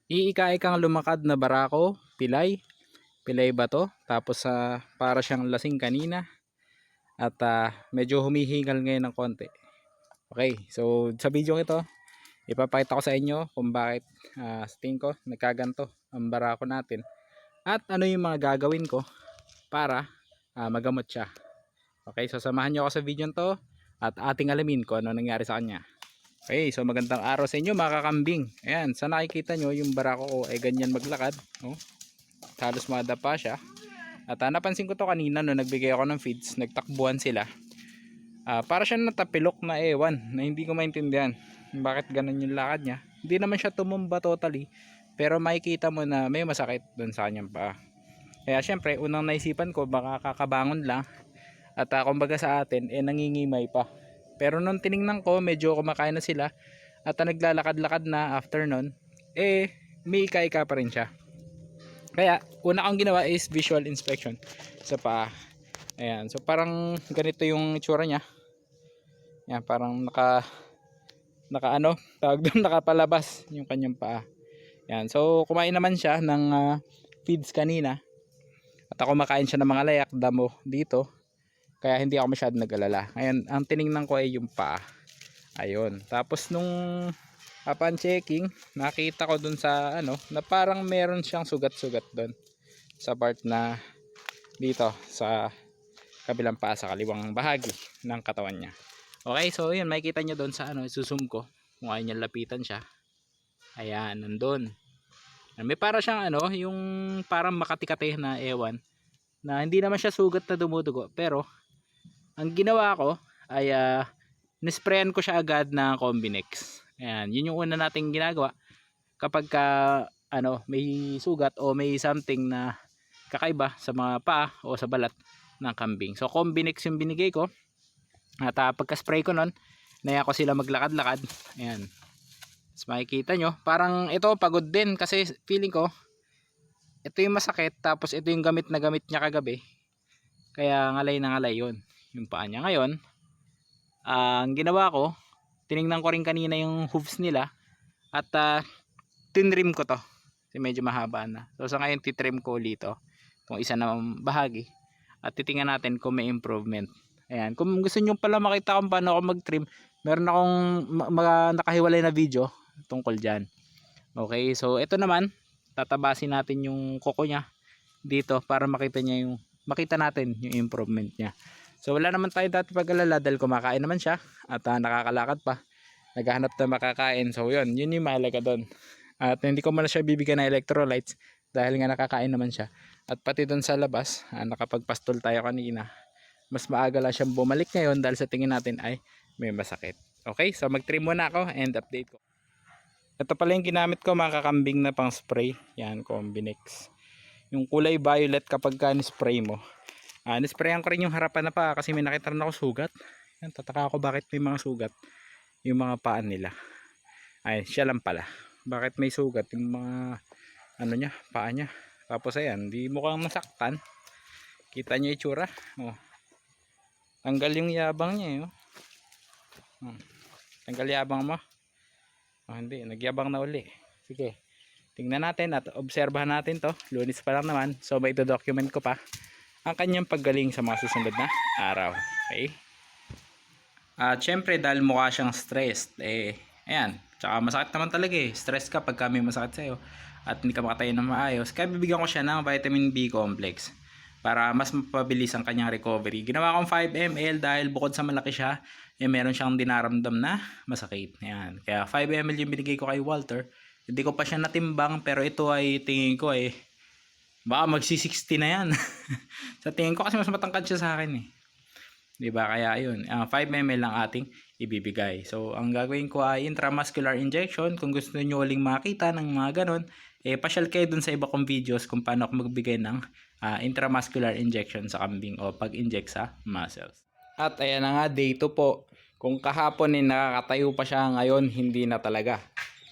Iika-ikang lumakad na barako, pilay. Pilay ba to? Tapos para siyang lasing kanina. At medyo humihingal ngayon ng konti. Okay, so sa video ito, ipapakita ko sa inyo kung bakit sa tingin ko nagkaganto ang barako natin. At ano yung mga gagawin ko para magamot siya. Okay, so samahan nyo ako sa video to at ating alamin kung ano nangyari sa kanya. Okay, so magandang araw sa inyo mga kakambing. Ayan, sa nakikita nyo yung barako ko ay ganyan maglakad. Oh, halos madapa siya. At napansin ko to kanina no nagbigay ako ng feeds, nagtakbuhan sila. Para siya natapilok na ewan na hindi ko maintindihan bakit ganun yung lakad niya. Hindi naman siya tumumba totally, pero makikita mo na may masakit doon sa kanyang paa. Kaya syempre unang naisipan ko baka kakabangon lang at kumbaga sa atin nangingimay pa. Pero nung tiningnan ko medyo kumakain na sila at naglalakad-lakad na after nun, may ika-ika pa rin siya. Kaya una kong ginawa is visual inspection sa paa. Ayan, so parang ganito yung itsura niya. Yan, parang naka ano, tawag doon, nakapalabas yung kanyang paa. Yan, so kumain naman siya ng feeds kanina. At ako makain siya ng mga layak, damo dito. Kaya hindi ako masyadong nag-alala. Ngayon, ang tiningnan ko ay yung paa. Ayun. Tapos nung upon checking, nakita ko dun sa ano, na parang meron siyang sugat-sugat dun sa part na dito sa kabilang paa sa kaliwang bahagi ng katawan niya. Okay, so yun, makikita nyo dun sa ano, susum ko. Kung ayaw niya lapitan siya. Ayan, nandun. May para siyang ano, yung parang makatikate na ewan na hindi naman siya sugat na dumudugo, pero ang ginawa ko ay nisprayan ko siya agad ng Combinex. Ayan, yun yung una nating ginagawa kapag ano, may sugat o may something na kakaiba sa mga paa o sa balat ng kambing. So Combinex yung binigay ko. At pagka-spray ko nun, naya ko sila maglakad-lakad. Ayan. Tapos makikita nyo, parang ito pagod din kasi feeling ko ito yung masakit tapos ito yung gamit na gamit niya kagabi. Kaya ngalay na ngalay yun. Yung paa niya ngayon. Ang ginawa ko, tiningnan ko rin kanina yung hooves nila at tinrim ko to kasi medyo mahaba na. So sa ngayon titrim ko ulit to itong isa na bahagi at titingnan natin kung may improvement. Ayan, kung gusto nyo pala makita kung paano ako mag-trim, meron akong nakahiwalay na video tungkol dyan. Okay, so ito naman tatabasin natin yung kuko niya dito para makita natin yung improvement niya. So wala naman tayo dati pag-alala dahil kumakain naman siya at nakakalakad pa. Naghahanap na makakain. So yun yung mahalaga doon. At hindi ko muna siya bibigyan ng electrolytes dahil nga nakakain naman siya. At pati doon sa labas, nakapagpastol tayo kanina. Mas maaga lang siyang bumalik ngayon dahil sa tingin natin ay may masakit. Okay, so mag-trim muna ako and update ko. Ito pala yung ginamit ko mga kakambing na pang spray. Yan, Combinex. Yung kulay violet kapag ni-spray mo. Nisprayan ko rin yung harapan na pa kasi may nakita rin ako sugat. Yan, tataka ako bakit may mga sugat yung mga paan nila. Ay, siya lang pala. Bakit may sugat yung mga ano niya, paa niya. Tapos ayan, di mukhang masaktan. Kita niyo itsura. Oh. Tanggal yung yabang niya, eh. Oh. Tanggal yabang mo. Oh, hindi, nagyabang na uli. Sige. Tingnan natin at obserbahan natin to. Lunes pa lang naman. So may document ko pa ang kanyang paggaling sa mga susunod na araw. Okay? At syempre dahil mukha siyang stressed, ayan. Tsaka masakit naman talaga eh. Stress ka pagka may masakit sa'yo at hindi ka makatayo ng maayos. Kaya bibigyan ko siya ng vitamin B complex para mas mapabilis ang kanyang recovery. Ginawa kong 5 ml dahil bukod sa malaki siya, meron siyang dinaramdam na masakit. Ayan. Kaya 5 ml yung binigay ko kay Walter. Hindi ko pa siya natimbang pero ito ay tingin ko baka magsi-60 na yan. Sa tingin ko kasi mas matangkad siya sa akin eh. Diba? Kaya ayun, 5 ml lang ating ibibigay. So, ang gagawin ko ay intramuscular injection. Kung gusto niyo uling makita ng mga ganon, pasyal kayo dun sa iba kong videos kung paano ako magbigay ng intramuscular injection sa kambing o pag-inject sa muscles. At ayan na nga, day 2 po. Kung kahapon nakakatayo pa siya, ngayon hindi na talaga.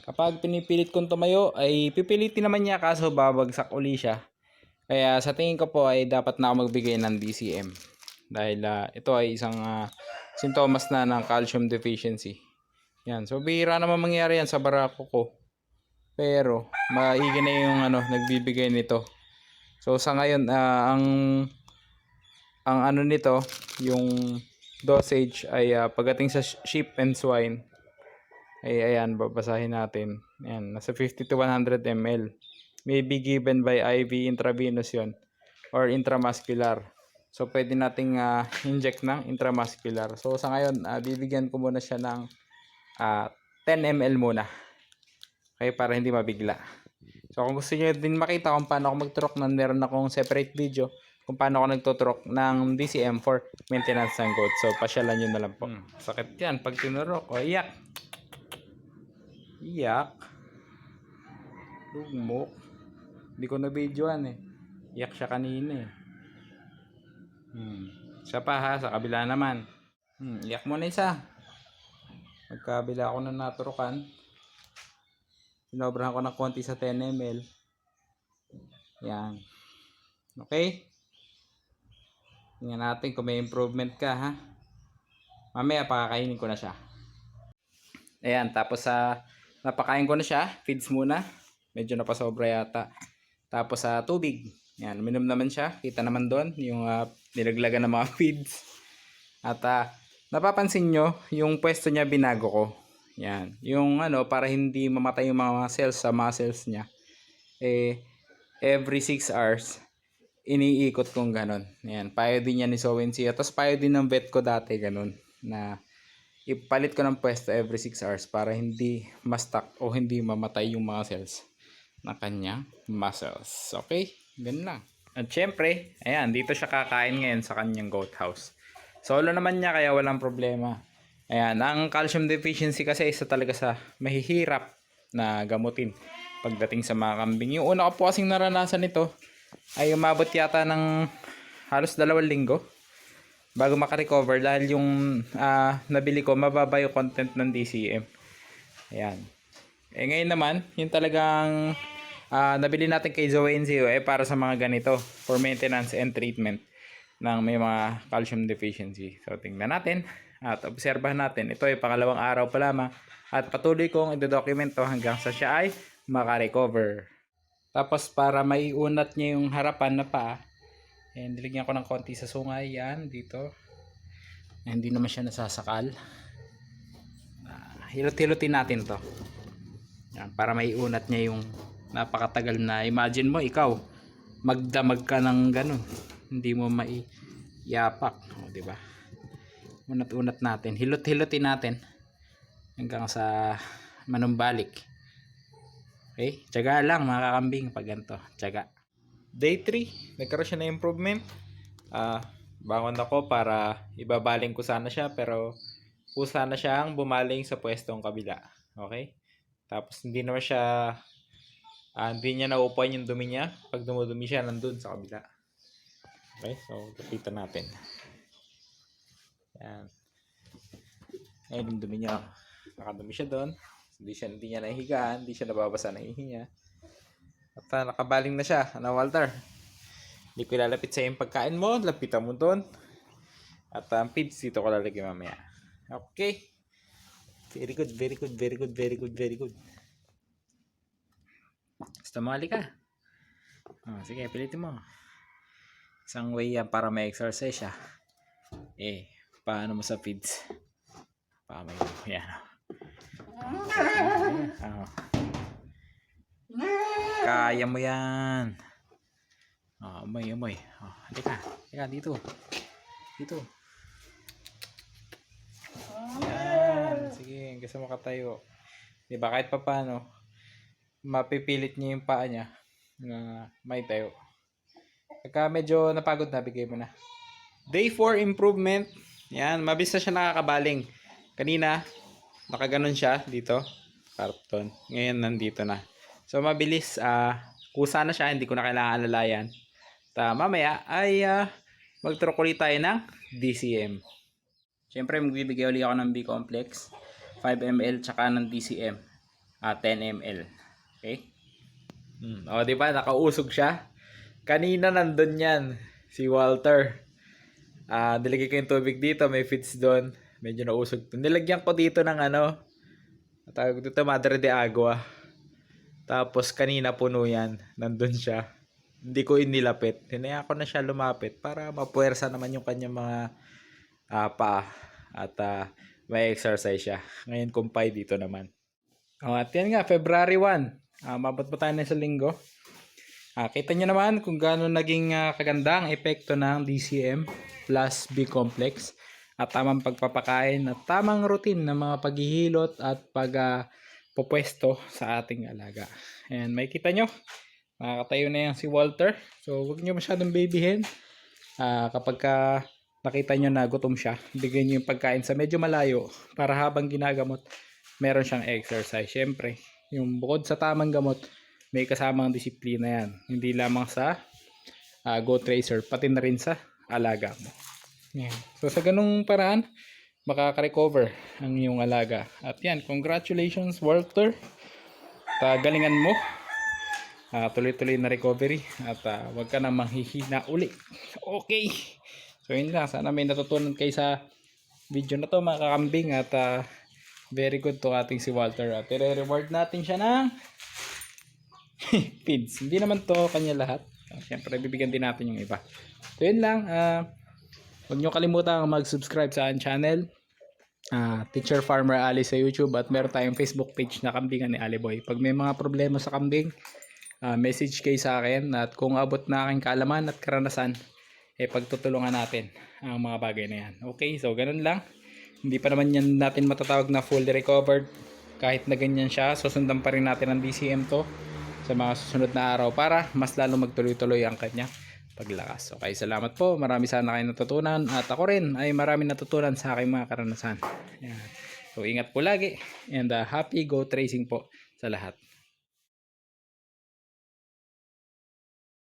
Kapag pinipilit kong tumayo, ay pipilitin naman niya kaso babagsak uli siya. Kaya sa tingin ko po ay dapat na ako magbigay ng DCM. Dahil ito ay isang sintomas na ng calcium deficiency. Yan. So bihira naman mangyari yan sa barako ko. pero maigi na yung nagbibigay nito. So sa ngayon ang ano nito, yung dosage ay pagdating sa sheep and swine ay ayan, babasahin natin. Ayan, nasa 50 to 100 ml. May be given by IV intravenous yon or intramuscular. So pwede nating inject ng intramuscular. So sa ngayon, bibigyan ko muna siya ng 10 ml muna. Okay, para hindi mabigla. So kung gusto niyo din makita kung paano ako magturok, meron akong separate video kung paano ako nagtuturok ng DCM for maintenance ng goat. So pasyalan nyo na lang po. Sakit yan pag tinurok. O iyak. Iyak. Lugmok. Hindi ko na videoan eh. Iyak siya kanina eh. Siya pa ha, sa kabila naman. Iyak mo na isa. Magkabila ako na naturokan. Sinobrahan ko ng konti sa 10 ml. Yan. Okay? Tingnan natin kung may improvement ka ha. Mamaya pakakainin ko na siya. Ayan, tapos napakain ko na siya. Feeds muna. Medyo napasobra yata. Tapos tubig. Yan, uminom naman siya. Kita naman doon yung nilaglagan ng mga feeds. At napapansin nyo, yung pwesto niya binago ko. Yan. Yung para hindi mamatay yung mga cells sa muscles niya. Every 6 hours, iniikot kong ganon. Yan. Payo din yan ni Sowensia. Tapos payo din ng vet ko dati ganon. Na ipalit ko ng pwesto every 6 hours para hindi ma-stuck o hindi mamatay yung mga cells na kanyang muscles. Okay? Ganun lang. At syempre, ayan, dito siya kakain ngayon sa kanyang goat house. Solo naman niya kaya walang problema. Ayan, ang calcium deficiency kasi isa talaga sa mahihirap na gamutin pagdating sa mga kambing. Yung una ko po kasing naranasan nito ay umabot yata ng halos 2 linggo bago makarecover dahil yung nabili ko mababa yung content ng DCM. Ayan. Ngayon naman, yung talagang nabili natin kay Zoe NCO para sa mga ganito for maintenance and treatment ng may mga calcium deficiency. So tingnan natin at obserbahan natin. Ito ay pangalawang araw pa lamang at patuloy kong i-document to hanggang sa siya ay makarecover. Tapos para maiunat niya yung harapan na paa, nilagyan ko ng konti sa sungay yan dito. Hindi naman siya nasasakal. Hilot-hilotin natin to. Yan, para maiunat niya yung napakatagal na. Imagine mo ikaw magdamag ka ng ganun, hindi mo maiyapak, di ba? Unat-unat natin, hilot-hilotin natin hanggang sa manumbalik. Okay, tiyaga lang mga kakambing pag ganito, tiyaga. Day 3, nagkaroon siya na improvement. Bangon ako para ibabaling ko sana siya, pero kusa na siyang bumaling sa pwestong kabila. Okay, tapos hindi naman siya hindi niya naupuan yung dumi niya. Pag dumudumi siya, nandun sa kabila. Okay, so lapitan natin. Yan. Ngayon yung dumi niya. Nakadumi siya doon. Hindi niya nahihigaan. Hindi siya nababasa ng ihi niya. At nakabaling na siya. Ano, Walter? Hindi ko ilalapit sa yung pagkain mo. Lapitan mo doon. At ang feeds dito ko lalagay mamaya. Okay. Very good, very good, very good, very good, very good. Basta mali ka. Sige, pilitin mo. Isang way yan para ma-exercise siya. Paano mo sa feeds? Paano mo? Yan. Kaya mo yan. Amoy. Halika, dito. Dito. Yan. Sige, gusto mo katayo. Diba, kahit pa paano, mapipilit niya yung paa niya na may tayo. Pagka medyo napagod na, bigay mo na. Day 4 improvement. Yan, mabilis na siya nakakabaling. Kanina, nakaganon siya dito. Karton. Ngayon, nandito na. So, mabilis. Kusa na siya. Hindi ko na kailangan alalayan. Mamaya ay magturok ulit tayo ng DCM. Siyempre, magbibigay ulit ako ng B-complex. 5 ml tsaka ng DCM. 10 ml. Okay? Diba? Nakausog siya. Kanina nandun yan. Si Walter. Nilagay ko yung tubig dito. May feeds doon. Medyo nausog. Nilagyan ko dito ng tawag dito, Madre de Agua. Tapos kanina puno yan. Nandun siya. Hindi ko inilapit. Hinayaan ko na siya lumapit para mapuwersa naman yung kanyang mga paa. At may exercise siya. Ngayon kumpay dito naman. At yan nga, February 1. Mabot pa tayo na sa linggo. Kita nyo naman kung gaano naging kaganda ang epekto ng DCM plus B-complex. At tamang pagpapakain at tamang routine ng mga paghihilot at pagpupwesto sa ating alaga. And may kita nyo, makakatayo na yan si Walter. So huwag nyo masyadong babyhin. Kapag nakita nyo na gutom siya, bigyan nyo yung pagkain sa medyo malayo para habang ginagamot, meron siyang exercise. Siyempre, yung bukod sa tamang gamot, may kasamang disiplina yan. Hindi lamang sa goat racer, pati na rin sa alaga mo. Yan. So sa ganung paraan, makaka-recover ang iyong alaga. At yan, congratulations Walter. Galingan mo. Tuloy-tuloy na recovery. At wag ka na manghihina uli. Okay. So yun lang. Sana may natutunan kayo sa video na to mga kakambing. At very good to ating si Walter. At i-reward natin siya ng feeds. Hindi naman to kanya lahat. Siyempre bibigyan din natin yung iba. So yun lang. Huwag nyo kalimutan mag-subscribe sa aking channel, Teacher Farmer Ali sa YouTube, at meron tayong Facebook page na Kambingan ni Ali Boy. Pag may mga problema sa kambing, message kayo sa akin, at kung abot na aking kaalaman at karanasan, pagtutulungan natin ang mga bagay na yan. Okay, so ganun lang. Hindi pa naman yan natin matatawag na fully recovered. Kahit na ganyan siya, susundan pa rin natin ang DCM to sa mga susunod na araw para mas lalo magtuloy-tuloy ang kanya paglakas. Okay, salamat po. Marami sana kayo natutunan at ako rin ay marami natutunan sa aking mga karanasan. Yan. So ingat po lagi and happy goat racing po sa lahat.